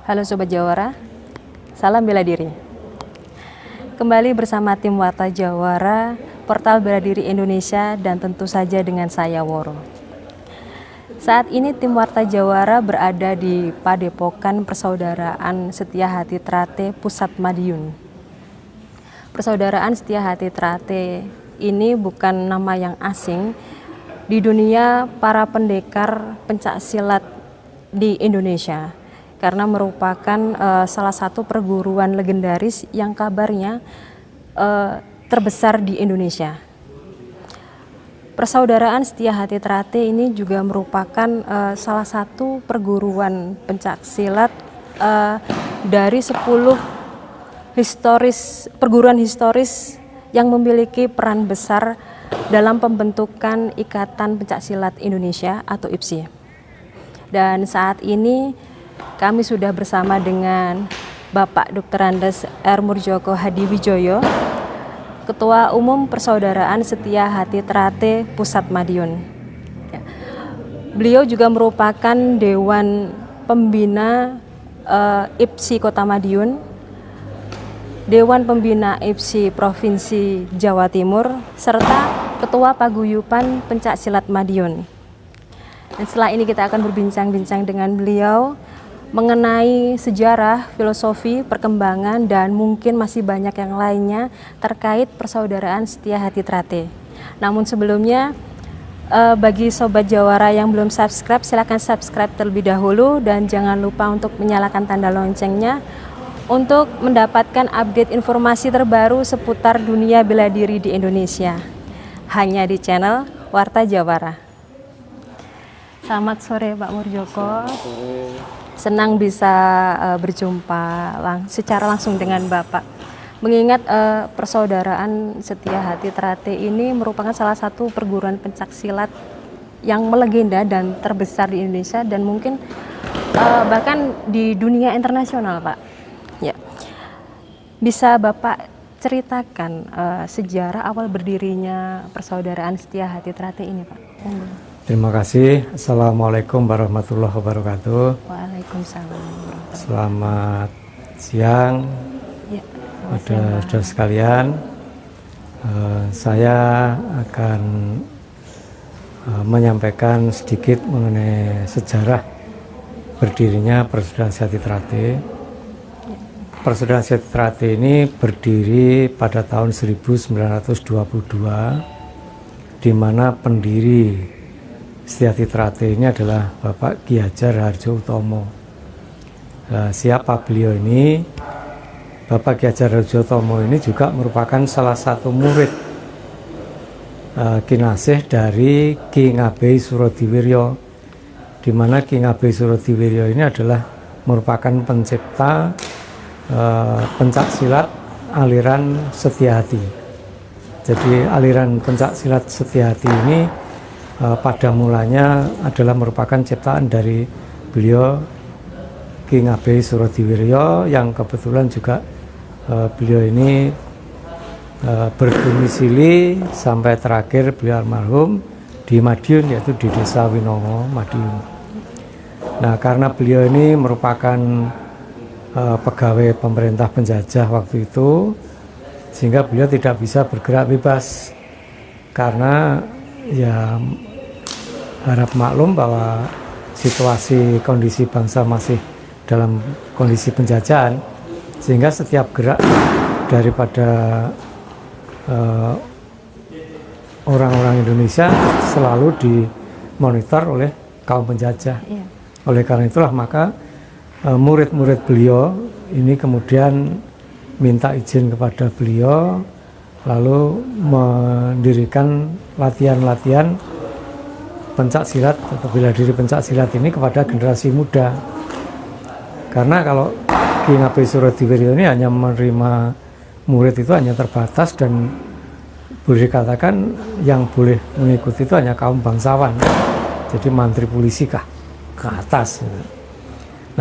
Halo Sobat Jawara, salam bela diri. Kembali bersama tim Warta Jawara, portal bela diri Indonesia, dan tentu saja dengan saya Woro. Saat ini tim Warta Jawara berada di Padepokan Persaudaraan Setia Hati Trate, Pusat Madiun. Persaudaraan Setia Hati Trate ini bukan nama yang asing di dunia para pendekar pencak silat di Indonesia, karena merupakan salah satu perguruan legendaris yang kabarnya terbesar di Indonesia. Persaudaraan Setia Hati Trate ini juga merupakan salah satu perguruan pencak silat dari 10 perguruan historis yang memiliki peran besar dalam pembentukan Ikatan Pencak Silat Indonesia atau IPSI. Dan saat ini kami sudah bersama dengan Bapak Dr. Andes R. Murjoko Hadiwijoyo, Ketua Umum Persaudaraan Setia Hati Trate Pusat Madiun. Beliau juga merupakan Dewan Pembina IPSI Kota Madiun, Dewan Pembina IPSI Provinsi Jawa Timur, serta Ketua Paguyuban Pencak Silat Madiun. Dan setelah ini kita akan berbincang-bincang dengan beliau mengenai sejarah, filosofi, perkembangan, dan mungkin masih banyak yang lainnya terkait Persaudaraan Setia Hati Trate. Namun sebelumnya, bagi Sobat Jawara yang belum subscribe, silakan subscribe terlebih dahulu dan jangan lupa untuk menyalakan tanda loncengnya untuk mendapatkan update informasi terbaru seputar dunia bela diri di Indonesia. Hanya di channel Warta Jawara. Selamat sore Pak Murjoko. Senang bisa berjumpa secara langsung dengan Bapak. Mengingat Persaudaraan Setia Hati Trate ini merupakan salah satu perguruan pencak silat yang melegenda dan terbesar di Indonesia dan mungkin bahkan di dunia internasional, Pak. Ya. Bisa Bapak ceritakan sejarah awal berdirinya Persaudaraan Setia Hati Trate ini, Pak? Terima kasih. Assalamualaikum warahmatullahi wabarakatuh. Waalaikumsalam. Selamat siang, ya, saudara sekalian. Saya akan menyampaikan sedikit mengenai sejarah berdirinya Persaudaraan Setia Hati Trate. Persaudaraan Setia Hati Trate ini berdiri pada tahun 1922, di mana pendiri Setia Hati Trate ini adalah Bapak Ki Hajar Hardjotomo. Siapa beliau ini? Bapak Ki Hajar Hardjotomo ini juga merupakan salah satu murid kinasih dari Ki Ngabei Surodiwiryo, di mana Ki Ngabei Surodiwiryo ini adalah merupakan pencipta pencak silat aliran Setia Hati. Jadi aliran pencak silat Setia Hati ini pada mulanya adalah merupakan ciptaan dari beliau Ki Ngabei Surodiwiryo, yang kebetulan juga beliau ini berdomisili sampai terakhir beliau almarhum di Madiun, yaitu di Desa Winongo, Madiun. Nah, karena beliau ini merupakan pegawai pemerintah penjajah waktu itu, sehingga beliau tidak bisa bergerak bebas karena ya harap maklum bahwa situasi kondisi bangsa masih dalam kondisi penjajahan, sehingga setiap gerak daripada orang-orang Indonesia selalu dimonitor oleh kaum penjajah. Oleh karena itulah maka murid-murid beliau ini kemudian minta izin kepada beliau, lalu mendirikan latihan-latihan pencak silat atau bela diri pencak silat ini kepada generasi muda. Karena kalau Ki Ngabei Surodiwiryo ini hanya menerima murid itu hanya terbatas, dan boleh dikatakan yang boleh mengikuti itu hanya kaum bangsawan, jadi mantri polisi ke atas.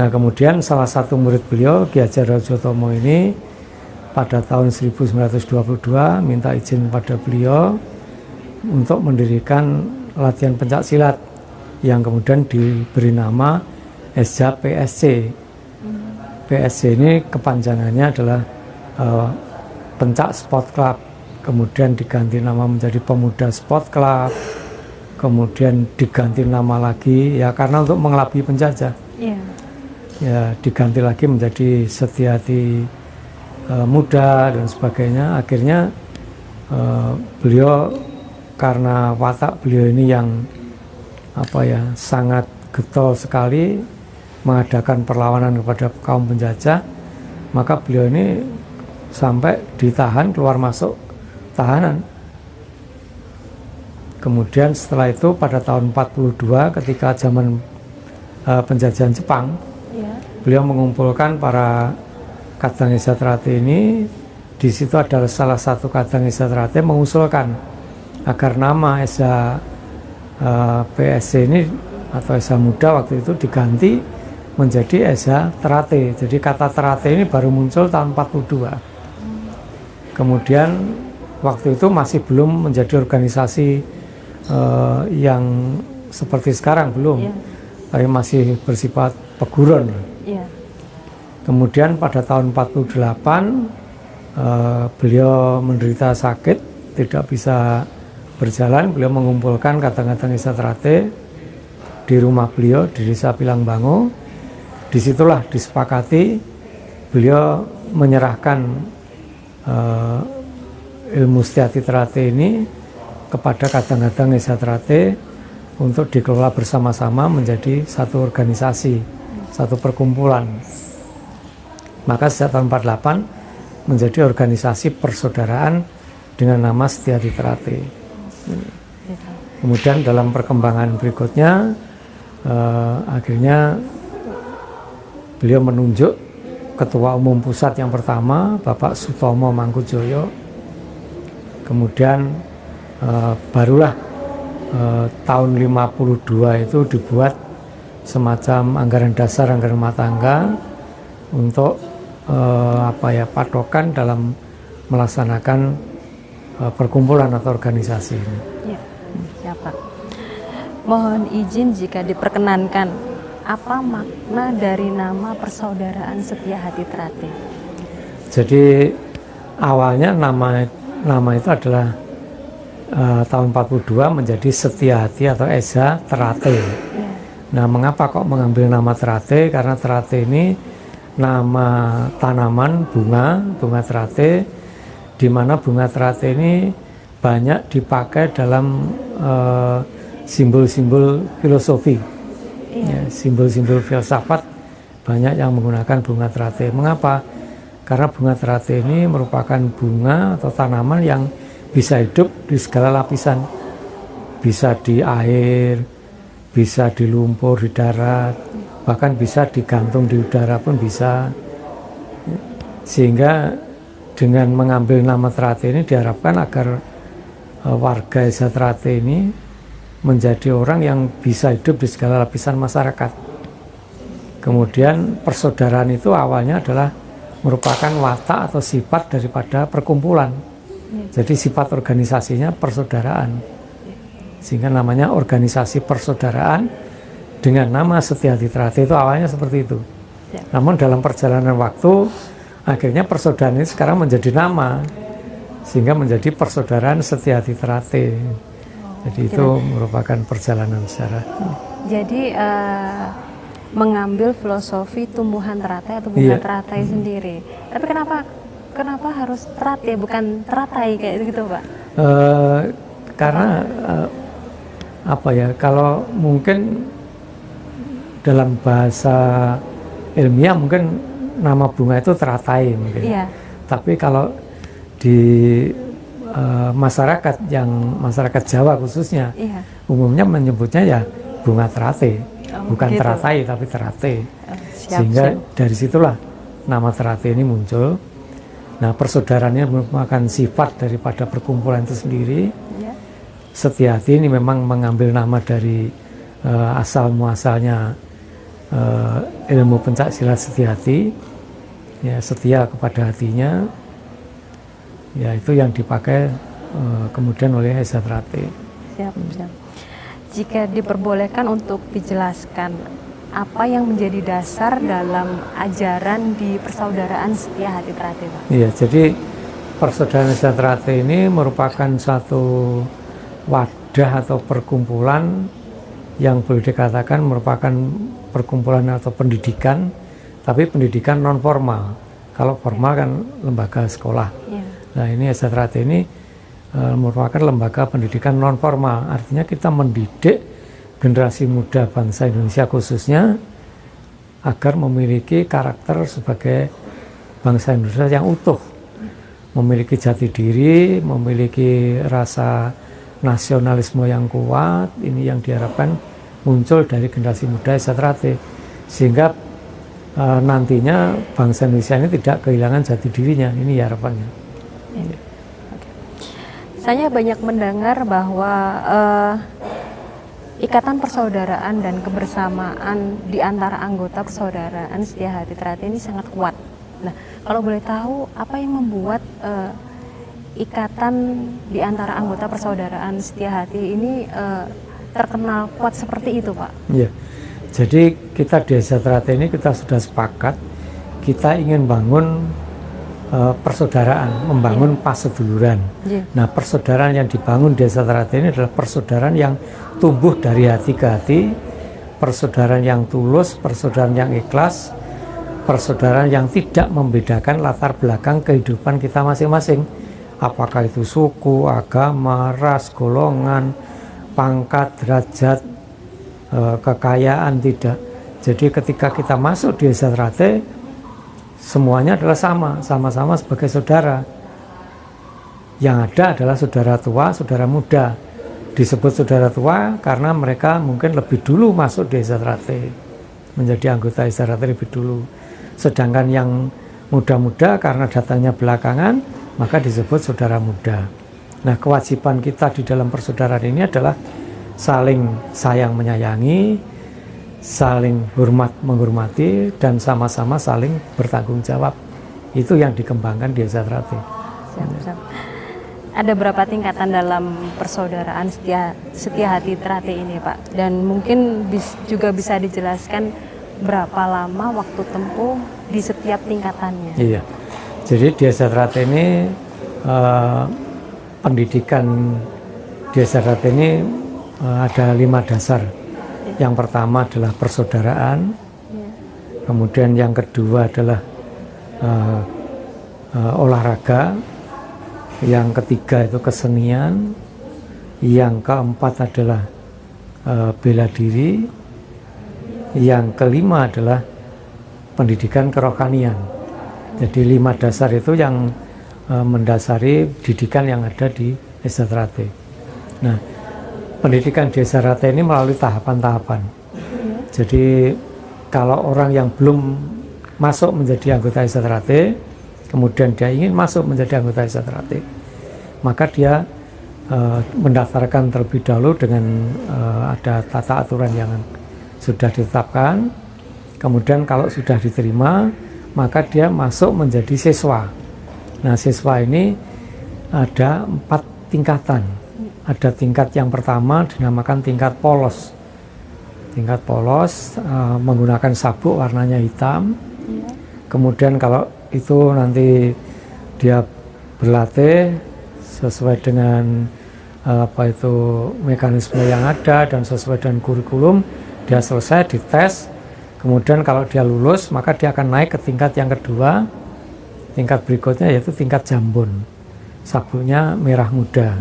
Nah, kemudian salah satu murid beliau, Ki Hajar Hardjotomo ini pada tahun 1922 minta izin pada beliau untuk mendirikan latihan pencak silat yang kemudian diberi nama SJPSC. PSC ini kepanjangannya adalah Pencak Sport Club, kemudian diganti nama menjadi Pemuda Sport Club, kemudian diganti nama lagi ya karena untuk mengelabui penjajah. Ya diganti lagi menjadi Setiahati Muda dan sebagainya. Akhirnya beliau karena watak beliau ini yang sangat getol sekali mengadakan perlawanan kepada kaum penjajah, maka beliau ini sampai ditahan, keluar masuk tahanan. Kemudian setelah itu pada tahun 42 ketika zaman penjajahan Jepang, beliau mengumpulkan para Kadang Esa Trate ini. Di situ adalah salah satu Kadang Esa Trate mengusulkan agar nama Esa PSC ini atau Esa Muda waktu itu diganti menjadi Esa Trate. Jadi kata Trate ini baru muncul tahun 42. Kemudian waktu itu masih belum menjadi organisasi yang seperti sekarang, belum. Tapi masih bersifat peguron. Kemudian pada tahun 48 beliau menderita sakit, tidak bisa berjalan. Beliau mengumpulkan Kadang-kadang Esa Trate di rumah beliau di Desa Pilangbango. Disitulah disepakati beliau menyerahkan ilmu Setiahati Trate ini kepada Kadang-kadang Esa Trate untuk dikelola bersama-sama menjadi satu organisasi, satu perkumpulan. Maka sejak tahun 48 menjadi organisasi persaudaraan dengan nama Setiahati Trate. Kemudian dalam perkembangan berikutnya akhirnya beliau menunjuk Ketua Umum Pusat yang pertama, Bapak Sutomo Mangkujoyo. Kemudian barulah tahun 52 itu dibuat semacam anggaran dasar, anggaran rumah tangga untuk patokan dalam melaksanakan perkumpulan atau organisasi ini. Ya, siapa? Mohon izin jika diperkenankan, apa makna dari nama Persaudaraan Setiahati Trate? Jadi awalnya nama itu adalah tahun 42 menjadi Setiahati atau Esa Trate. Nah, mengapa kok mengambil nama Trate? Karena Trate ini nama tanaman bunga Trate, di mana bunga Trate ini banyak dipakai dalam simbol-simbol filosofi, simbol-simbol filsafat banyak yang menggunakan bunga Trate. Mengapa? Karena bunga Trate ini merupakan bunga atau tanaman yang bisa hidup di segala lapisan, bisa di air, bisa di lumpur, di darat, bahkan bisa digantung di udara pun bisa. Sehingga dengan mengambil nama Trate ini diharapkan agar warga Esa Trate ini menjadi orang yang bisa hidup di segala lapisan masyarakat. Kemudian persaudaraan itu awalnya adalah merupakan watak atau sifat daripada perkumpulan. Jadi sifat organisasinya persaudaraan, sehingga namanya organisasi persaudaraan dengan nama Setiahati Trate. Itu awalnya seperti itu. Namun dalam perjalanan waktu akhirnya persaudaraan ini sekarang menjadi nama, sehingga menjadi Persaudaraan Setiahati Trate. Jadi itu merupakan perjalanan sejarah. Jadi mengambil filosofi tumbuhan teratai atau bunga teratai sendiri. Tapi kenapa harus teratai bukan teratai kayak gitu, Pak? Karena kalau mungkin dalam bahasa ilmiah mungkin nama bunga itu teratai mungkin. Tapi kalau di masyarakat Jawa khususnya, umumnya menyebutnya ya bunga Trate, bukan gitu. Teratai tapi Trate. Sehingga dari situlah nama Trate ini muncul. Nah, persaudaraannya merupakan sifat daripada perkumpulan itu sendiri. Setiahati ini memang mengambil nama dari asal muasalnya ilmu pencak silat Setiahati, ya, setia kepada hatinya. Ya, itu yang dipakai kemudian oleh Esa Trate. Siap. Jika diperbolehkan untuk dijelaskan, apa yang menjadi dasar dalam ajaran di Persaudaraan Setia Hati Trate, Pak? Iya, jadi Persaudaraan Setia Trate ini merupakan satu wadah atau perkumpulan yang boleh dikatakan merupakan perkumpulan atau pendidikan, tapi pendidikan non formal. Kalau formal kan lembaga sekolah. Yeah. Nah, ini Setia Trate ini merupakan lembaga pendidikan non formal. Artinya kita mendidik generasi muda bangsa Indonesia khususnya agar memiliki karakter sebagai bangsa Indonesia yang utuh, memiliki jati diri, memiliki rasa nasionalisme yang kuat. Ini yang diharapkan muncul dari generasi muda Setia Trate, sehingga nantinya bangsa Indonesia ini tidak kehilangan jati dirinya. Ini harapannya. Ya. Oke. Saya banyak mendengar bahwa ikatan persaudaraan dan kebersamaan di antara anggota Persaudaraan Setia Hati Trate ini sangat kuat. Nah, kalau boleh tahu apa yang membuat ikatan di antara anggota Persaudaraan Setia Hati ini terkenal kuat seperti itu, Pak? Iya. Jadi kita di Setia Trate ini kita sudah sepakat kita ingin bangun persaudaraan, membangun paseduluran. Nah, persaudaraan yang dibangun di Setia Trate ini adalah persaudaraan yang tumbuh dari hati ke hati, persaudaraan yang tulus, persaudaraan yang ikhlas, persaudaraan yang tidak membedakan latar belakang kehidupan kita masing-masing. Apakah itu suku, agama, ras, golongan, pangkat, derajat, kekayaan, tidak. Jadi ketika kita masuk di Setia Trate, semuanya adalah sama-sama sebagai saudara. Yang ada adalah saudara tua, saudara muda. Disebut saudara tua karena mereka mungkin lebih dulu masuk di Setia Trate, menjadi anggota Setia Trate lebih dulu. Sedangkan yang muda-muda karena datangnya belakangan, maka disebut saudara muda. Nah, kewajiban kita di dalam persaudaraan ini adalah saling sayang menyayangi, saling hormat menghormati, dan sama-sama saling bertanggung jawab. Itu yang dikembangkan di Setia Trate. Ada berapa tingkatan dalam Persaudaraan Setia Hati Trate ini, Pak? Dan mungkin juga bisa dijelaskan berapa lama waktu tempuh di setiap tingkatannya? Iya. Jadi di Setia Trate ini pendidikan di Setia Trate ini ada 5 dasar. Yang pertama adalah persaudaraan, kemudian yang kedua adalah olahraga, yang ketiga itu kesenian, yang keempat adalah bela diri, yang kelima adalah pendidikan kerohanian. Jadi 5 dasar itu yang mendasari didikan yang ada di Setia Trate. Nah, pendidikan di Setia Trate ini melalui tahapan-tahapan. Jadi kalau orang yang belum masuk menjadi anggota Setia Trate, kemudian dia ingin masuk menjadi anggota Setia Trate, maka dia mendaftarkan terlebih dahulu dengan ada tata aturan yang sudah ditetapkan. Kemudian kalau sudah diterima, maka dia masuk menjadi siswa. Nah, siswa ini ada 4 tingkatan. Ada tingkat yang pertama dinamakan tingkat polos. Tingkat polos menggunakan sabuk warnanya hitam. Kemudian kalau itu nanti dia berlatih sesuai dengan mekanisme yang ada dan sesuai dengan kurikulum, dia selesai dites. Kemudian kalau dia lulus, maka dia akan naik ke tingkat yang kedua. Tingkat berikutnya yaitu tingkat jambon. Sabuknya merah muda.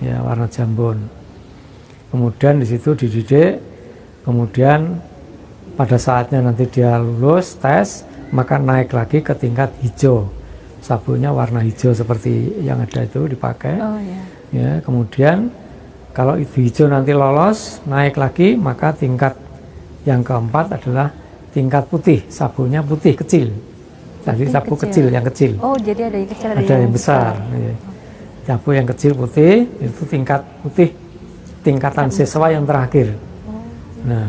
Ya, warna jambon. Kemudian di situ dididik. Kemudian pada saatnya nanti dia lulus tes, maka naik lagi ke tingkat hijau. Sabuknya warna hijau seperti yang ada itu dipakai. Ya, kemudian kalau itu hijau nanti lolos, naik lagi, maka tingkat yang keempat adalah tingkat putih. Sabuknya putih kecil. Jadi sabuk kecil, yang kecil. Oh, jadi ada yang kecil, ada yang besar. Ya. Sabuk yang kecil putih itu tingkat putih, tingkatan siswa yang terakhir. Nah,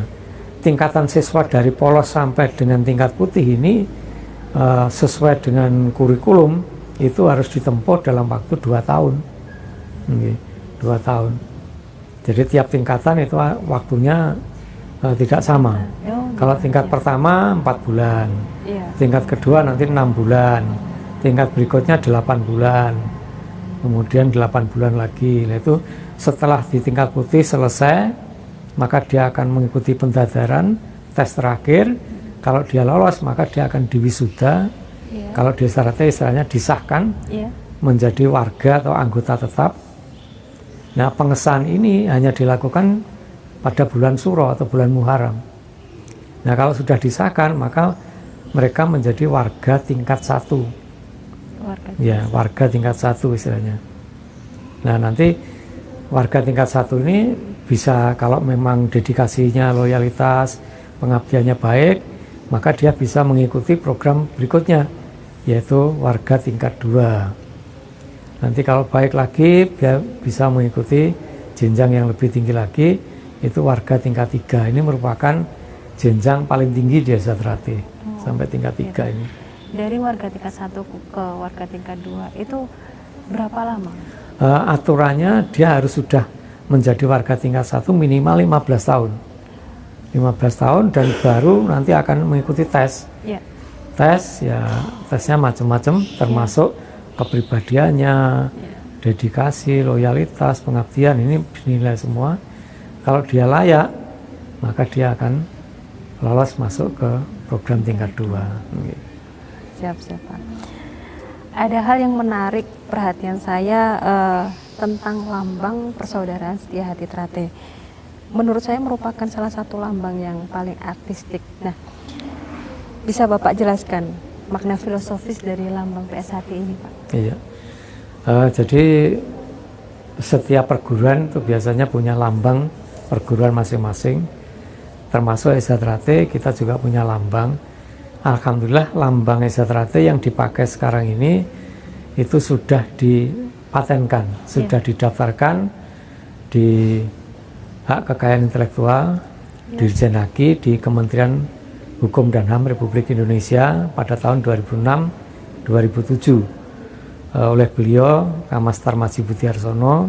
tingkatan siswa dari polos sampai dengan tingkat putih ini sesuai dengan kurikulum itu harus ditempuh dalam waktu 2 tahun. 2 tahun. Jadi tiap tingkatan itu waktunya tidak sama. Kalau tingkat pertama 4 bulan, tingkat kedua nanti 6 bulan, tingkat berikutnya 8 bulan, kemudian 8 bulan lagi. Nah, itu setelah di tingkat putih selesai, maka dia akan mengikuti pendadaran, tes terakhir. Kalau dia lolos, maka dia akan diwisuda. Kalau di Sarate istilahnya disahkan menjadi warga atau anggota tetap. Nah, pengesahan ini hanya dilakukan pada bulan Suro atau bulan Muharram. Nah, kalau sudah disahkan, maka mereka menjadi warga tingkat 1. Warga tingkat 1 istilahnya. Nah, nanti warga tingkat 1 ini bisa, kalau memang dedikasinya, loyalitas, pengabdiannya baik, maka dia bisa mengikuti program berikutnya, yaitu warga tingkat 2. Nanti kalau baik lagi, dia bisa mengikuti jenjang yang lebih tinggi lagi, itu warga tingkat 3. Ini merupakan jenjang paling tinggi di Desa Trate, sampai tingkat 3 ini. Dari warga tingkat 1 ke warga tingkat 2 itu berapa lama? Aturannya dia harus sudah menjadi warga tingkat 1 minimal 15 tahun. 15 tahun dan baru nanti akan mengikuti tes. Tes, ya tesnya macam-macam, termasuk kepribadiannya, dedikasi, loyalitas, pengabdian, ini dinilai semua. Kalau dia layak, maka dia akan lolos masuk ke program tingkat 2. Siap, Pak. Ada hal yang menarik perhatian saya tentang lambang persaudaraan Setia Hati Trate. Menurut saya merupakan salah satu lambang yang paling artistik. Nah, bisa Bapak jelaskan makna filosofis dari lambang PSHT ini, Pak? Iya. Jadi setiap perguruan itu biasanya punya lambang perguruan masing-masing. Termasuk Desa Trate, kita juga punya lambang. Alhamdulillah lambang Desa Trate yang dipakai sekarang ini itu sudah dipatenkan, sudah didaftarkan di Hak Kekayaan Intelektual Dirjen Haki di Kementerian Hukum dan HAM Republik Indonesia pada tahun 2006-2007 oleh beliau Kamastar Maji Butiarsono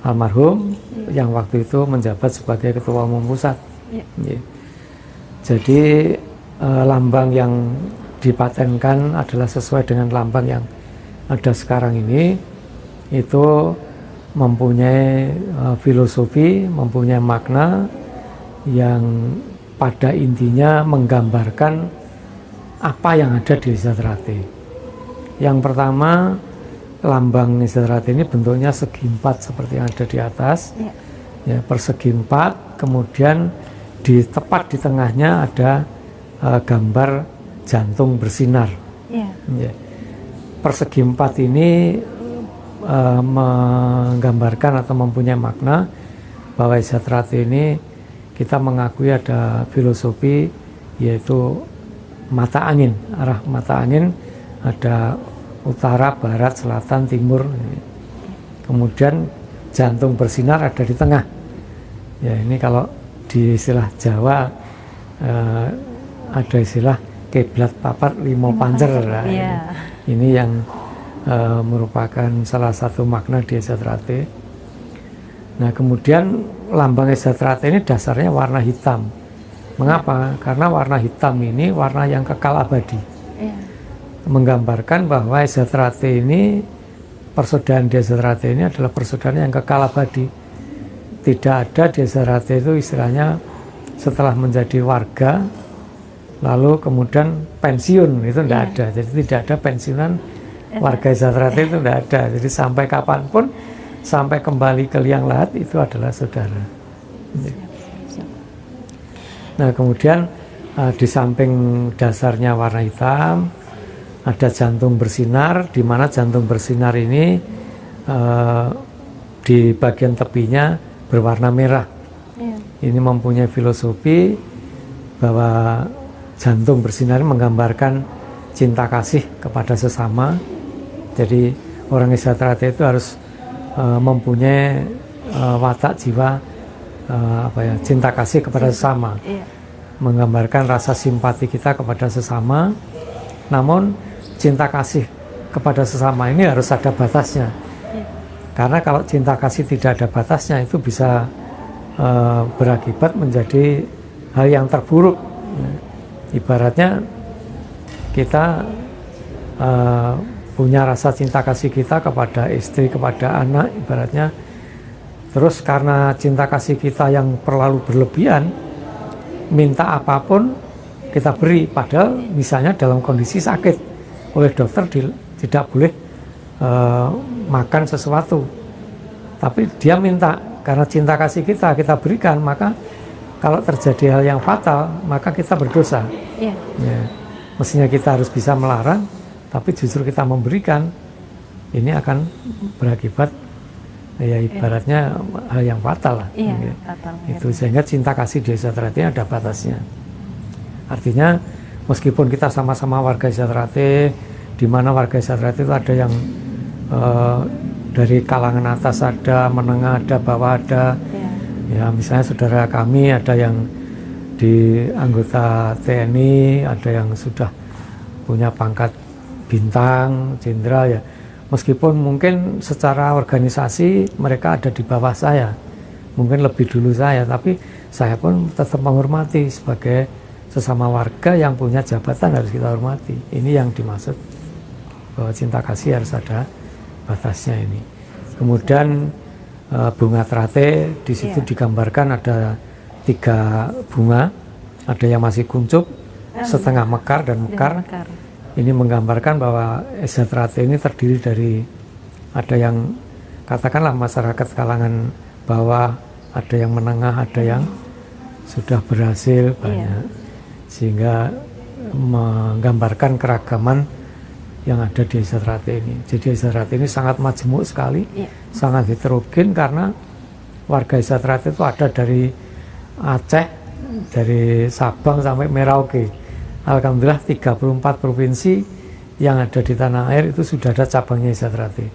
almarhum yang waktu itu menjabat sebagai Ketua Umum Pusat. Jadi lambang yang dipatenkan adalah sesuai dengan lambang yang ada sekarang ini, itu mempunyai filosofi, mempunyai makna yang pada intinya menggambarkan apa yang ada di Desa Trate. Yang pertama, lambang Desa Trate ini bentuknya segi 4 seperti yang ada di atas, persegi 4, kemudian tepat di tengahnya ada gambar jantung bersinar. Persegi 4 ini menggambarkan atau mempunyai makna bahwa Desa Trate ini kita mengakui ada filosofi, yaitu mata angin, arah mata angin ada utara, barat, selatan, timur. Kemudian jantung bersinar ada di tengah. Ya, ini kalau di istilah Jawa ada istilah kiblat papat limo pancer. Nah, ini yang merupakan salah satu makna di Desa Trate. Nah, kemudian lambang Desa Trate ini dasarnya warna hitam. Mengapa? Karena warna hitam ini warna yang kekal abadi. Menggambarkan bahwa Desa Trate ini, persaudaraan Desa Trate ini adalah persaudaraan yang kekal abadi. Tidak ada Desa Trate itu istilahnya setelah menjadi warga lalu kemudian pensiun, itu tidak ada. Jadi tidak ada pensiunan warga Desa Trate, itu tidak ada. Jadi sampai kapanpun, sampai kembali ke liang lahat itu adalah saudara. Nah, kemudian di samping dasarnya warna hitam ada jantung bersinar, di mana jantung bersinar ini di bagian tepinya berwarna merah. Ini mempunyai filosofi bahwa jantung bersinar menggambarkan cinta kasih kepada sesama. Jadi orang Desa Trate itu harus mempunyai watak jiwa cinta kasih kepada sesama, menggambarkan rasa simpati kita kepada sesama. Namun cinta kasih kepada sesama ini harus ada batasnya, karena kalau cinta kasih tidak ada batasnya itu bisa berakibat menjadi hal yang terburuk. Ya. Ibaratnya kita punya rasa cinta kasih kita kepada istri, kepada anak, ibaratnya. Terus karena cinta kasih kita yang terlalu berlebihan, minta apapun kita beri, padahal misalnya dalam kondisi sakit, oleh dokter tidak boleh makan sesuatu, tapi dia minta, karena cinta kasih kita berikan, maka kalau terjadi hal yang fatal, maka kita berdosa. Yeah. Ya, mestinya kita harus bisa melarang, tapi justru kita memberikan, ini akan berakibat ya ibaratnya hal yang fatal lah. Iya, Ya. fatal. Itu sehingga cinta kasih di Desa Trate ada batasnya. Artinya meskipun kita sama-sama warga Desa Trate, di mana warga Desa Trate itu ada yang dari kalangan atas ada, menengah ada, bawah ada. Ya, misalnya saudara kami ada yang di anggota TNI, ada yang sudah punya pangkat bintang, jenderal ya. Meskipun mungkin secara organisasi mereka ada di bawah saya, mungkin lebih dulu saya, tapi saya pun tetap menghormati sebagai sesama warga yang punya jabatan, harus kita hormati. Ini yang dimaksud bahwa cinta kasih harus ada batasnya ini. Kemudian bunga Trate di situ digambarkan ada 3 bunga, ada yang masih kuncup, setengah mekar dan mekar. Ini menggambarkan bahwa Desa Trate ini terdiri dari, ada yang katakanlah masyarakat kalangan bawah, ada yang menengah, ada yang sudah berhasil banyak, sehingga menggambarkan keragaman yang ada di Desa Trate ini. Jadi Desa Trate ini sangat majemuk sekali, sangat heterogen, karena warga Desa Trate itu ada dari Aceh, dari Sabang sampai Merauke. Alhamdulillah 34 provinsi yang ada di tanah air itu sudah ada cabangnya Desa Trate.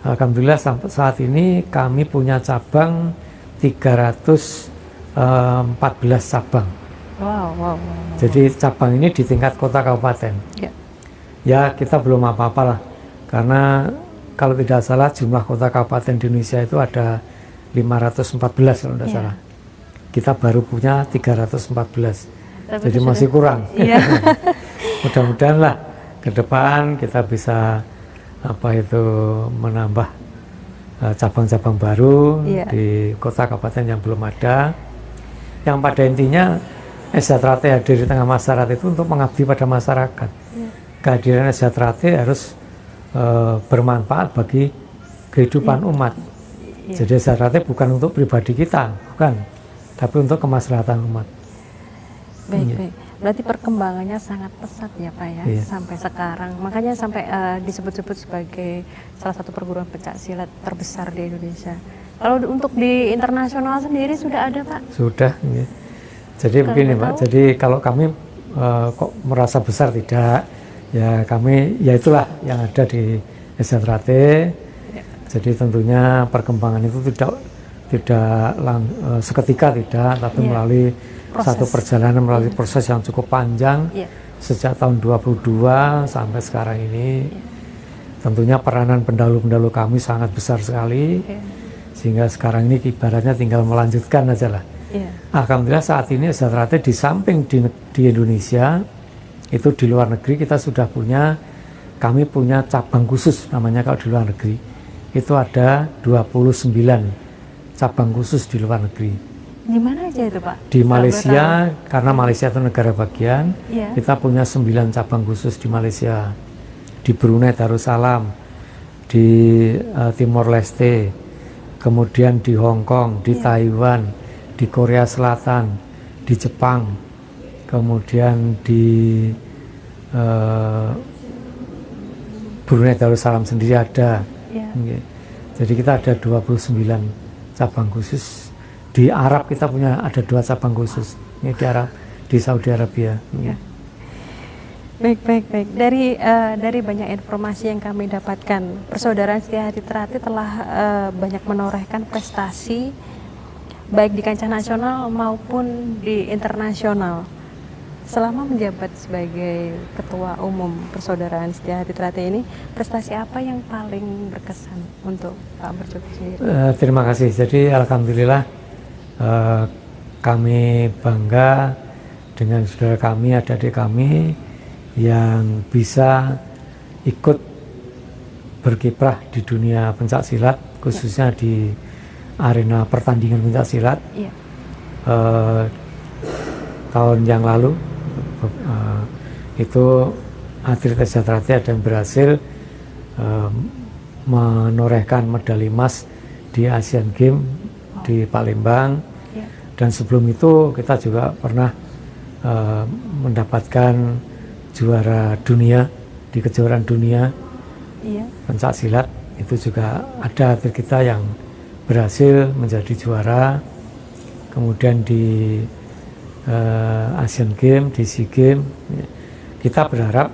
Alhamdulillah sampai saat ini kami punya cabang 314 cabang. Wow. Jadi cabang ini di tingkat kota kabupaten. Ya kita belum apa-apa lah, karena kalau tidak salah jumlah kota kabupaten di Indonesia itu ada 514 kalau tidak salah. Kita baru punya 314. Tapi jadi masih kurang. Mudah-mudahan lah ke depan kita bisa menambah cabang-cabang baru di kota kabupaten yang belum ada. Yang pada intinya Desa Trate hadir di tengah masyarakat itu untuk mengabdi pada masyarakat. Kehadiran Desa Trate harus bermanfaat bagi kehidupan umat. Jadi Desa Trate bukan untuk pribadi kita, bukan, tapi untuk kemaslahatan umat. Baik. Berarti perkembangannya sangat pesat ya Pak ya, sampai sekarang. Makanya sampai disebut-sebut sebagai salah satu perguruan pencak silat terbesar di Indonesia. Kalau untuk di internasional sendiri sudah ada Pak? Sudah. Ya. Jadi begini Pak, jadi kalau kami kok merasa besar tidak, ya kami ya itulah yang ada di Desa Trate. Jadi tentunya perkembangan itu tidak seketika tidak, tapi melalui satu perjalanan, melalui proses yang cukup panjang sejak tahun 22 sampai sekarang ini. Tentunya peranan pendahulu-pendahulu kami sangat besar sekali, sehingga sekarang ini ibaratnya tinggal melanjutkan aja lah. Alhamdulillah saat ini Desa Trate di samping di Indonesia, itu di luar negeri kita sudah punya, kami punya cabang khusus namanya kalau di luar negeri. Itu ada 29 cabang khusus di luar negeri. Di mana aja itu Pak? Di Malaysia, karena Malaysia itu negara bagian, kita punya 9 cabang khusus di Malaysia. Di Brunei Darussalam, di Timor Leste, kemudian di Hong Kong, di Taiwan, di Korea Selatan, di Jepang, kemudian di Brunei Darussalam sendiri ada. Jadi kita ada 29 cabang khusus. Di Arab kita punya ada 2 cabang khusus. Ini di Arab, di Saudi Arabia. Baik. Dari banyak informasi yang kami dapatkan, Persaudaraan Setia Hati Trate telah banyak menorehkan prestasi baik di kancah nasional maupun di internasional. Selama menjabat sebagai Ketua Umum Persaudaraan Setia Hati Trate ini, prestasi apa yang paling berkesan untuk Pak Ambarjoki sendiri? Terima kasih. Jadi alhamdulillah kami bangga dengan saudara kami, adik-adik kami yang bisa ikut berkiprah di dunia pencaksilat, khususnya di arena pertandingan pencaksilat. Tahun yang lalu itu atlet Sejahtera ada yang berhasil menorehkan medali emas di Asian Games di Palembang. Dan sebelum itu kita juga pernah mendapatkan juara dunia di kejuaraan dunia pencaksilat. Itu juga ada atlet kita yang berhasil menjadi juara. Kemudian di Asian Games, di SEA Games, kita berharap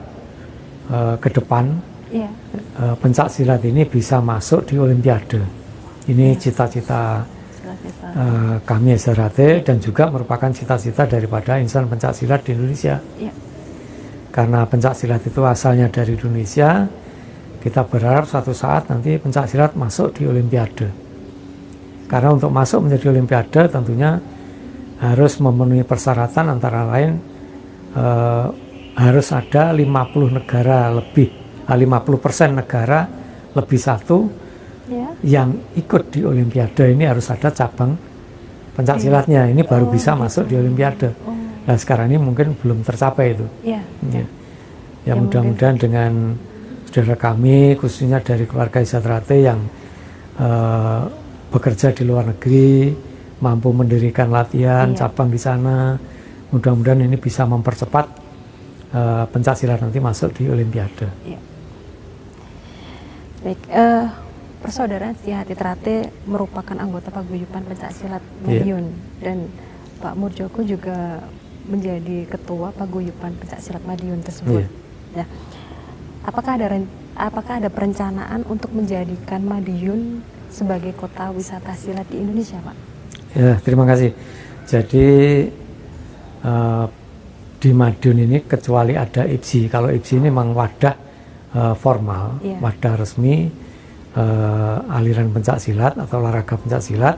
ke depan pencaksilat ini bisa masuk di Olimpiade. Ini cita-cita kami SRHT dan juga merupakan cita-cita daripada insan pencaksilat di Indonesia. Karena pencaksilat itu asalnya dari Indonesia, kita berharap suatu saat nanti pencaksilat masuk di Olimpiade. Karena untuk masuk menjadi Olimpiade tentunya harus memenuhi persyaratan, antara lain harus ada 50 negara lebih, 50% negara lebih satu yang ikut di Olimpiade. Ini harus ada cabang pencaksilatnya, ini baru bisa masuk di Olimpiade. Nah sekarang ini mungkin belum tercapai itu. Ya mudah-mudahan dengan saudara kami, khususnya dari keluarga Sejahtera yang bekerja di luar negeri, mampu mendirikan latihan cabang di sana, mudah-mudahan ini bisa mempercepat pencaksilat nanti masuk di Olimpiade. Baik, persaudaraan Setia-Hati Trate merupakan anggota paguyuban pencaksilat Madiun, dan Pak Murjoko juga menjadi ketua paguyuban pencaksilat Madiun tersebut. Nah, apakah ada perencanaan untuk menjadikan Madiun sebagai kota wisata silat di Indonesia, Pak? Ya, terima kasih. Jadi di Madiun ini kecuali ada IPSI, kalau IPSI ini memang wadah formal, wadah resmi aliran pencaksilat atau olahraga pencaksilat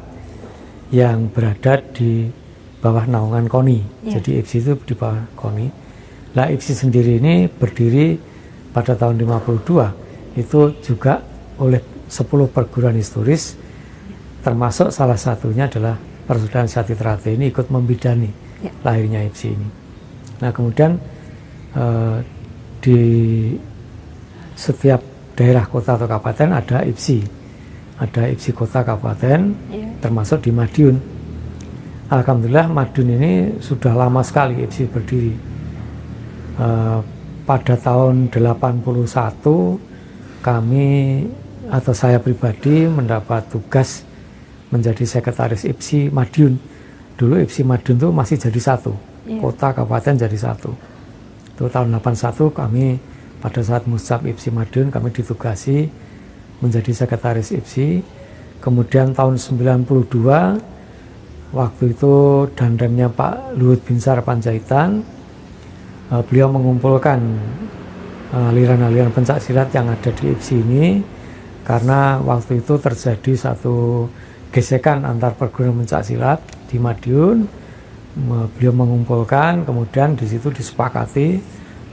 yang berada di bawah naungan KONI. Jadi IPSI itu di bawah KONI. Nah, IPSI sendiri ini berdiri pada tahun 52, itu juga oleh 10 perguruan historis, termasuk salah satunya adalah Persaudaraan Setia-Hati Trate ini ikut membidani lahirnya IPSI ini. Nah kemudian di setiap daerah kota atau kabupaten ada IPSI, ada IPSI kota kabupaten, termasuk di Madiun. Alhamdulillah Madiun ini sudah lama sekali IPSI berdiri. Pada tahun 81 kami atau saya pribadi mendapat tugas menjadi sekretaris IPSI Madiun. Dulu IPSI Madiun itu masih jadi satu, kota kabupaten jadi satu. Itu tahun 81 kami pada saat musab IPSI Madiun kami ditugasi menjadi sekretaris IPSI. Kemudian tahun 92 waktu itu dandemnya Pak Luhut Binsar Panjaitan, beliau mengumpulkan aliran-aliran pencaksilat yang ada di IPSI ini karena waktu itu terjadi satu gesekan antar perguruan pencaksilat di Madiun. Beliau mengumpulkan, kemudian di situ disepakati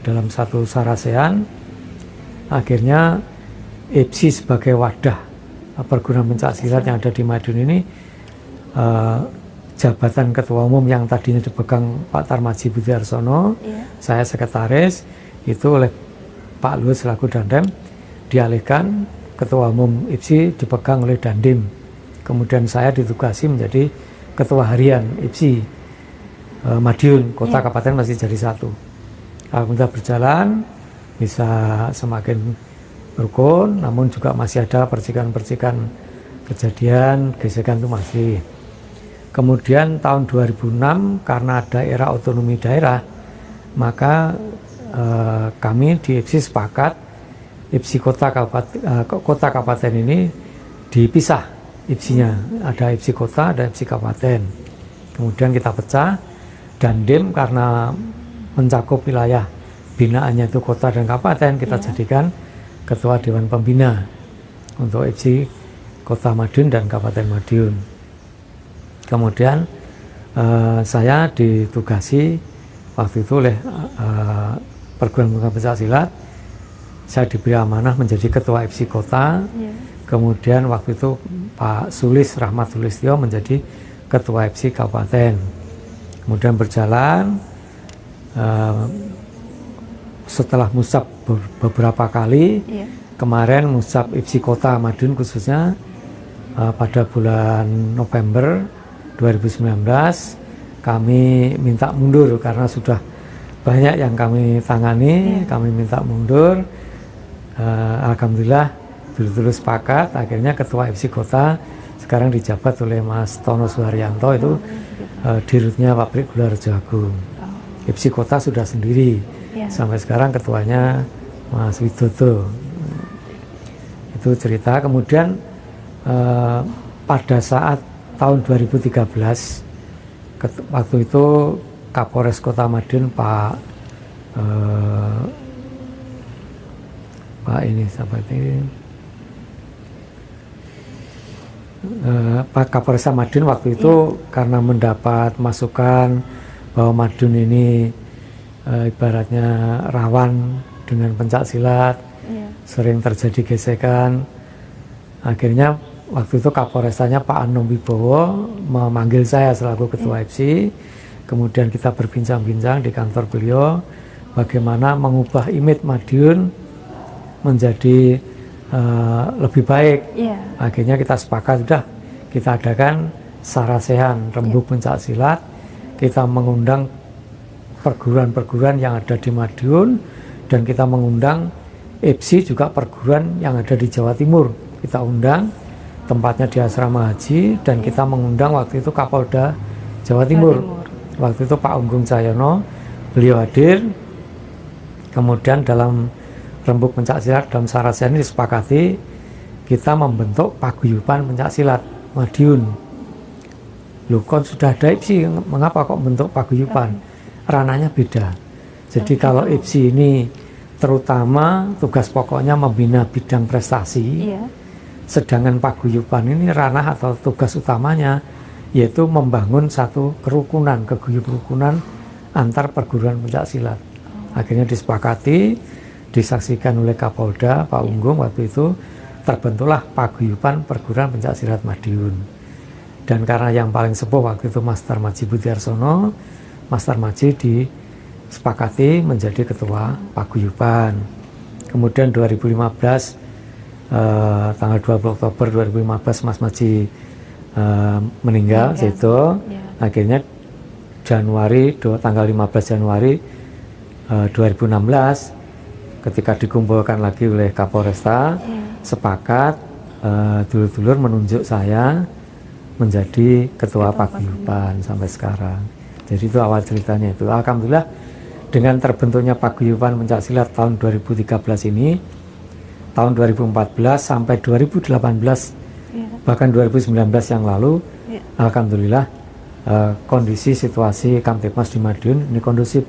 dalam satu sarasean, akhirnya IPSI sebagai wadah perguruan pencaksilat yang ada di Madiun ini, jabatan ketua umum yang tadinya dipegang Pak Tarmaji Budiarsono, saya sekretaris, itu oleh Pak Luhut selaku Dandem dialihkan, ketua umum IPSI dipegang oleh Dandim. Kemudian saya ditugasi menjadi ketua harian IPSI Madiun, kota kabupaten masih jadi satu. Alhamdulillah berjalan, bisa semakin rukun, namun juga masih ada percikan-percikan kejadian, gesekan itu masih. Kemudian tahun 2006 karena ada era otonomi daerah, maka kami di IPSI sepakat IPSI kota kabupaten ini dipisah IPSI-nya, ada IPSI kota, ada IPSI kabupaten. Kemudian kita pecah, dan DIM karena mencakup wilayah binaannya itu kota dan kabupaten, kita jadikan ketua Dewan Pembina untuk IPSI Kota Madiun dan Kabupaten Madiun. Kemudian saya ditugasi waktu itu oleh perguruan tinggi pencak silat. Saya diberi amanah menjadi ketua IPSI kota. Kemudian waktu itu Pak Sulis Rahmat Sulistyo menjadi ketua IPSI kabupaten. Kemudian berjalan, setelah musab beberapa kali, kemarin musab IPSI kota Madiun khususnya pada bulan November 2019 kami minta mundur karena sudah banyak yang kami tangani. Kami minta mundur. Alhamdulillah dulu sepakat, akhirnya ketua IPSI kota sekarang dijabat oleh Mas Tono Suharyanto, itu dirutnya pabrik gula Rajagung. IPSI kota sudah sendiri, sampai sekarang ketuanya Mas Widodo. Itu cerita. Kemudian pada saat tahun 2013 waktu itu Kapolres Kota Madiun Pak Kapolres Madiun waktu itu karena mendapat masukan bahwa Madiun ini ibaratnya rawan dengan pencak silat, sering terjadi gesekan. Akhirnya waktu itu Kapolresnya Pak Anom Wibowo memanggil saya selaku ketua IPSI. Kemudian kita berbincang-bincang di kantor beliau bagaimana mengubah image Madiun menjadi lebih baik. Akhirnya kita sepakat, sudah kita adakan sarasehan rembuk pencak silat. Kita mengundang perguruan-perguruan yang ada di Madiun, dan kita mengundang IPSI juga perguruan yang ada di Jawa Timur. Kita undang, tempatnya di asrama haji, dan kita mengundang waktu itu Kapolda Jawa Timur. Waktu itu Pak Unggung Cahyono, beliau hadir. Kemudian dalam rembuk pencak silat, dalam sarasehan ini disepakati kita membentuk paguyuban pencak silat Madiun. Loh, kok sudah ada IPSI, mengapa kok bentuk paguyuban? Ranahnya beda. Jadi kalau IPSI ini terutama tugas pokoknya membina bidang prestasi, sedangkan paguyuban ini ranah atau tugas utamanya yaitu membangun satu kerukunan, kerukunan antar perguruan pencak silat. Akhirnya disepakati, disaksikan oleh Kapolda Pak Unggung waktu itu, terbentuklah paguyuban perguruan pencak silat Madiun. Dan karena yang paling sepuh waktu itu Mas Tarmaji Budiarsono, Mas Tarmaji disepakati menjadi ketua paguyuban. Kemudian 2015 tanggal 20 Oktober 2015 Mas Maji meninggal, akhirnya tanggal 15 Januari 2016 ketika dikumpulkan lagi oleh Kapolresta, sepakat dulur-dulur menunjuk saya menjadi ketua paguyuban sampai sekarang. Jadi itu awal ceritanya itu. Alhamdulillah dengan terbentuknya paguyuban pencak silat tahun 2013 ini, tahun 2014 sampai 2018 bahkan 2019 yang lalu, alhamdulillah kondisi situasi Kamtipmas di Madiun ini kondusif.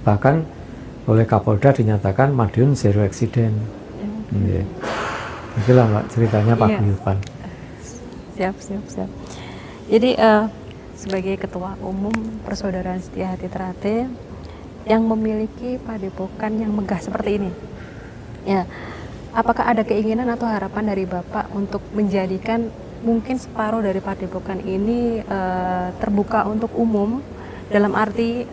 Bahkan oleh Kapolda dinyatakan Madiun zero accident. Itulah Mbak ceritanya paguyuban. Siap. Jadi sebagai ketua umum Persaudaraan Setia Hati Trate yang memiliki padepokan yang megah seperti ini, apakah ada keinginan atau harapan dari Bapak untuk menjadikan mungkin separuh dari padepokan ini terbuka untuk umum, dalam arti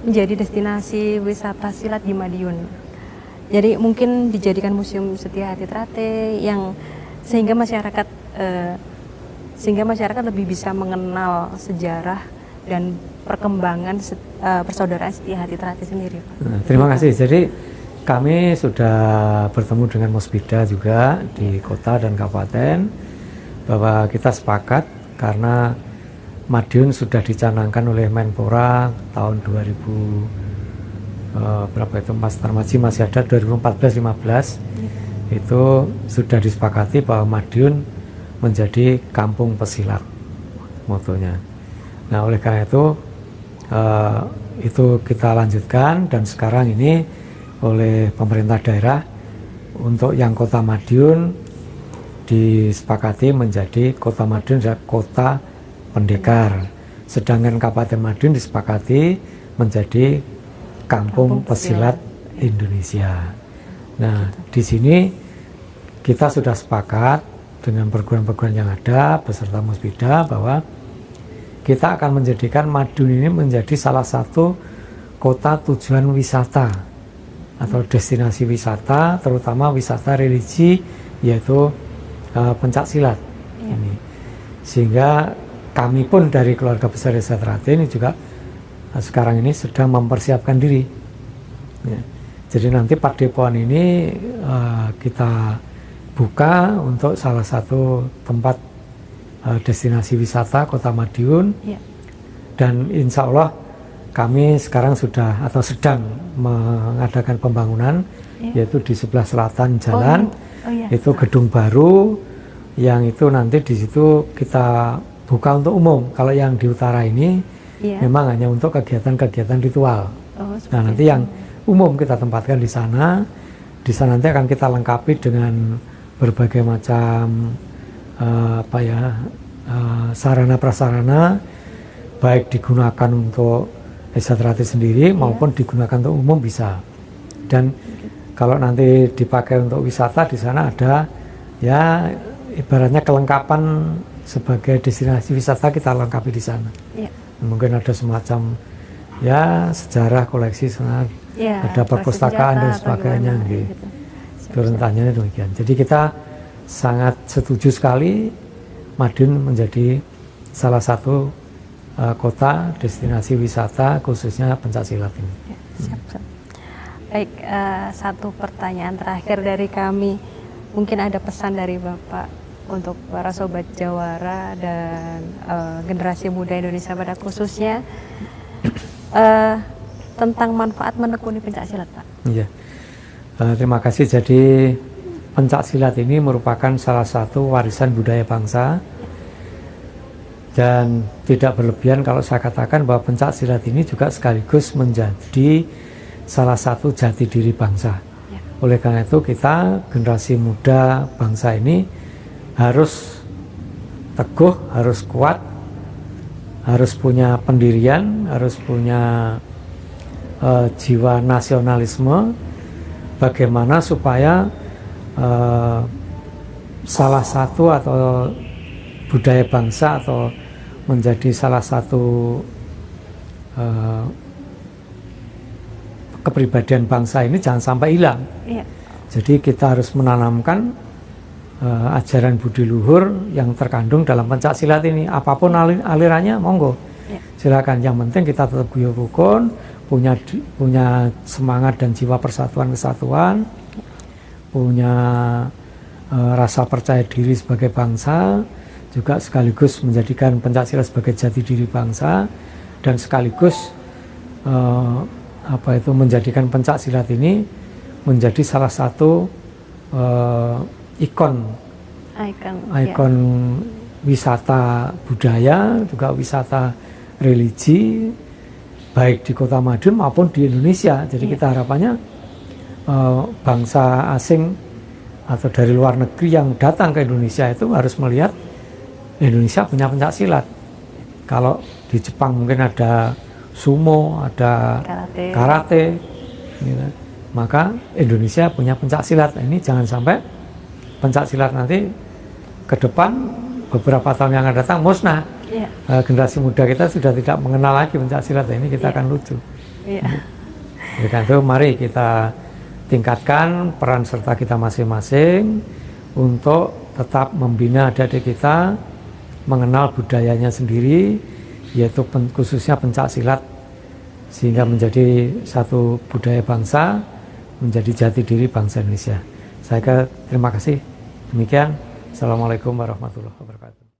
menjadi destinasi wisata silat di Madiun? Jadi mungkin dijadikan museum Setia Hati Trate yang sehingga masyarakat lebih bisa mengenal sejarah dan perkembangan persaudaraan Setia Hati Trate sendiri, Pak. Terima kasih. Jadi kami sudah bertemu dengan Musbida juga di kota dan kabupaten bahwa kita sepakat karena Madiun sudah dicanangkan oleh Menpora tahun 2000 berapa itu Mas Tarmaji masih ada 2014-15 itu sudah disepakati bahwa Madiun menjadi kampung pesilat motonya. Nah oleh karena itu kita lanjutkan, dan sekarang ini oleh pemerintah daerah untuk yang kota Madiun disepakati menjadi kota Madiun adalah kota pendekar, sedangkan Kabupaten Madiun disepakati menjadi Kampung Pesilat Indonesia. Nah, di sini kita sudah sepakat dengan perguruan-perguruan yang ada beserta Musbida bahwa kita akan menjadikan Madiun ini menjadi salah satu kota tujuan wisata atau destinasi wisata, terutama wisata religi, yaitu pencak silat. Ini. Sehingga kami pun dari keluarga besar Desa Teratai ini juga sekarang ini sedang mempersiapkan diri. Ya. Jadi nanti Padepokan ini kita buka untuk salah satu tempat destinasi wisata Kota Madiun. Ya. Dan insya Allah kami sekarang sudah atau sedang mengadakan pembangunan, yaitu di sebelah selatan jalan. Itu gedung baru yang itu nanti di situ kita buka untuk umum. Kalau yang di utara ini memang hanya untuk kegiatan-kegiatan ritual. Nah, nanti yang umum kita tempatkan di sana. Di sana nanti akan kita lengkapi dengan berbagai macam sarana prasarana, baik digunakan untuk Desa Teratai sendiri maupun digunakan untuk umum bisa. Dan kalau nanti dipakai untuk wisata, di sana ada ya ibaratnya kelengkapan sebagai destinasi wisata, kita lengkapi di sana. Mungkin ada semacam ya sejarah koleksi sana, ada perpustakaan dan sebagainya gitu. Itu rencananya demikian. Jadi kita sangat setuju sekali Madiun menjadi salah satu kota destinasi wisata khususnya pencaksilat ini. Siap. Baik, satu pertanyaan terakhir dari kami. Mungkin ada pesan dari Bapak untuk para sobat Jawara dan generasi muda Indonesia pada khususnya tentang manfaat menekuni pencaksilat, Pak. Iya, terima kasih. Jadi pencaksilat ini merupakan salah satu warisan budaya bangsa. Dan tidak berlebihan kalau saya katakan bahwa pencaksilat ini juga sekaligus menjadi salah satu jati diri bangsa. Oleh karena itu kita generasi muda bangsa ini harus teguh, harus kuat, harus punya pendirian, harus punya jiwa nasionalisme. Bagaimana supaya salah satu atau budaya bangsa atau menjadi salah satu kepribadian bangsa ini jangan sampai hilang. Jadi kita harus menanamkan ajaran budi luhur yang terkandung dalam pencaksilat ini. Apapun alirannya, monggo. Silakan. Yang penting kita tetap guyup rukun, punya semangat dan jiwa persatuan kesatuan, punya rasa percaya diri sebagai bangsa, juga sekaligus menjadikan pencaksilat sebagai jati diri bangsa, dan sekaligus menjadikan pencaksilat ini menjadi salah satu ikon wisata budaya, juga wisata religi, baik di Kota Madiun maupun di Indonesia. Jadi kita harapannya bangsa asing atau dari luar negeri yang datang ke Indonesia itu harus melihat Indonesia punya pencaksilat. Kalau di Jepang mungkin ada sumo, ada karate gitu. Maka Indonesia punya pencaksilat. Ini jangan sampai pencaksilat nanti ke depan beberapa tahun yang akan datang musnah. Generasi muda kita sudah tidak mengenal lagi pencaksilat. Ini kita akan lucu. Oleh karena itu mari kita tingkatkan peran serta kita masing-masing untuk tetap membina adik-adik kita mengenal budayanya sendiri, yaitu khususnya pencaksilat, sehingga menjadi satu budaya bangsa, menjadi jati diri bangsa Indonesia. Saya terima kasih. Demikian. Assalamualaikum warahmatullahi wabarakatuh.